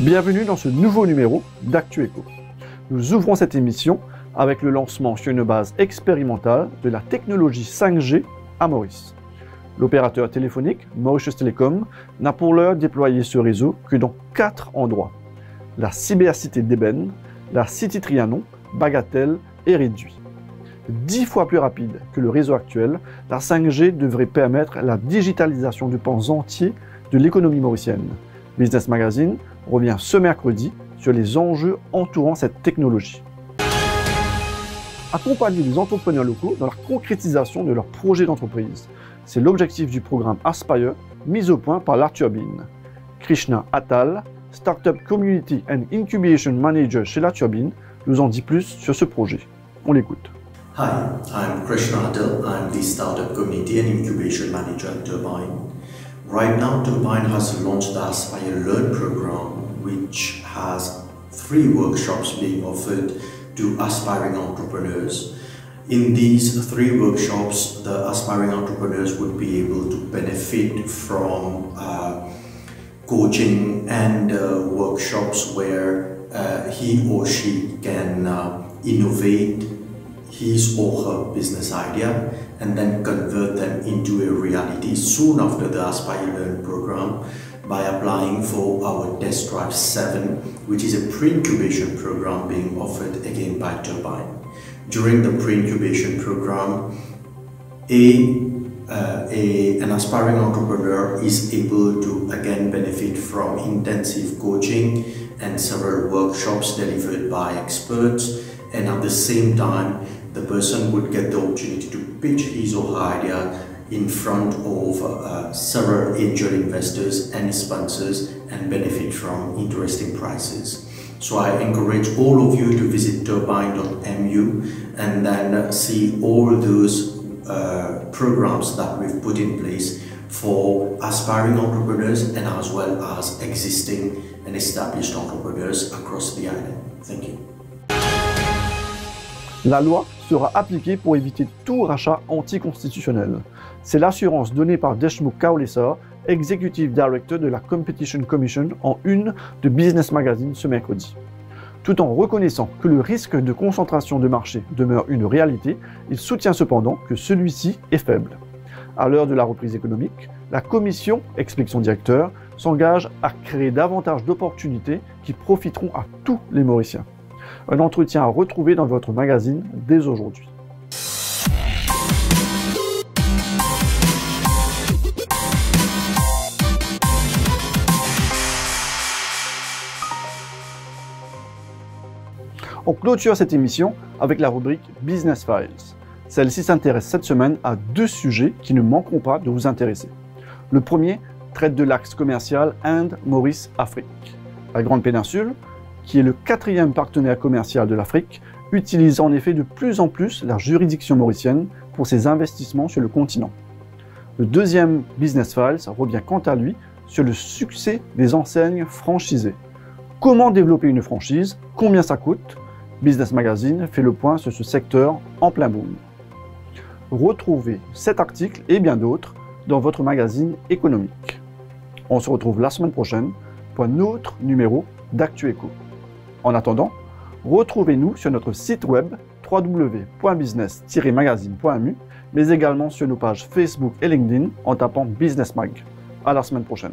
Bienvenue dans ce nouveau numéro d'ActuEco. Nous ouvrons cette émission avec le lancement sur une base expérimentale de la technologie 5G à Maurice. L'opérateur téléphonique Mauritius Telecom n'a pour l'heure déployé ce réseau que dans 4 endroits. La cybercité d'Ébène, la City Trianon, Bagatelle et Réduit. 10 fois plus rapide que le réseau actuel, la 5G devrait permettre la digitalisation du pan entier de l'économie mauricienne. Business Magazine revient ce mercredi sur les enjeux entourant cette technologie. Accompagner les entrepreneurs locaux dans la concrétisation de leurs projets d'entreprise. C'est l'objectif du programme Aspire, mis au point par l'Arturbine. Krishna Attal, Startup Community and Incubation Manager chez l'Arturbine, nous en dit plus sur ce projet. On l'écoute. Hi, I'm Krishna Attal. I'm the Startup Community and Incubation Manager at Turbine. Right now, Turbine has launched the Aspire Learn program, which has 3 workshops being offered to aspiring entrepreneurs. In these 3 workshops, the aspiring entrepreneurs would be able to benefit from coaching and workshops where he or she can innovate his or her business idea and then convert them into a reality soon after the Aspire Learn program by applying for our Test Drive 7, which is a pre-incubation program being offered again by Turbine. During the pre-incubation program, an aspiring entrepreneur is able to again benefit from intensive coaching and several workshops delivered by experts, and at the same time the person would get the opportunity to pitch his or her idea in front of several angel investors and sponsors and benefit from interesting prices. So I encourage all of you to visit turbine.mu and then see all those programs that we've put in place for aspiring entrepreneurs and as well as existing and established entrepreneurs across the island. Thank you. La loi sera appliquée pour éviter tout rachat anticonstitutionnel. C'est l'assurance donnée par Deshmukh Kaulesar, Executive Director de la Competition Commission, en une de Business Magazine ce mercredi. Tout en reconnaissant que le risque de concentration de marché demeure une réalité, il soutient cependant que celui-ci est faible. À l'heure de la reprise économique, la Commission, explique son directeur, s'engage à créer davantage d'opportunités qui profiteront à tous les Mauriciens. Un entretien à retrouver dans votre magazine dès aujourd'hui. On clôture cette émission avec la rubrique Business Files. Celle-ci s'intéresse cette semaine à 2 sujets qui ne manqueront pas de vous intéresser. Le premier traite de l'axe commercial Inde-Maurice-Afrique. La Grande Péninsule, qui est le 4e partenaire commercial de l'Afrique, utilise en effet de plus en plus la juridiction mauricienne pour ses investissements sur le continent. Le deuxième Business Files revient quant à lui sur le succès des enseignes franchisées. Comment développer une franchise? Combien ça coûte? Business Magazine fait le point sur ce secteur en plein boom. Retrouvez cet article et bien d'autres dans votre magazine économique. On se retrouve la semaine prochaine pour un autre numéro d'ActuEco. En attendant, retrouvez-nous sur notre site web www.business-magazine.mu, mais également sur nos pages Facebook et LinkedIn en tapant Business Mag. À la semaine prochaine.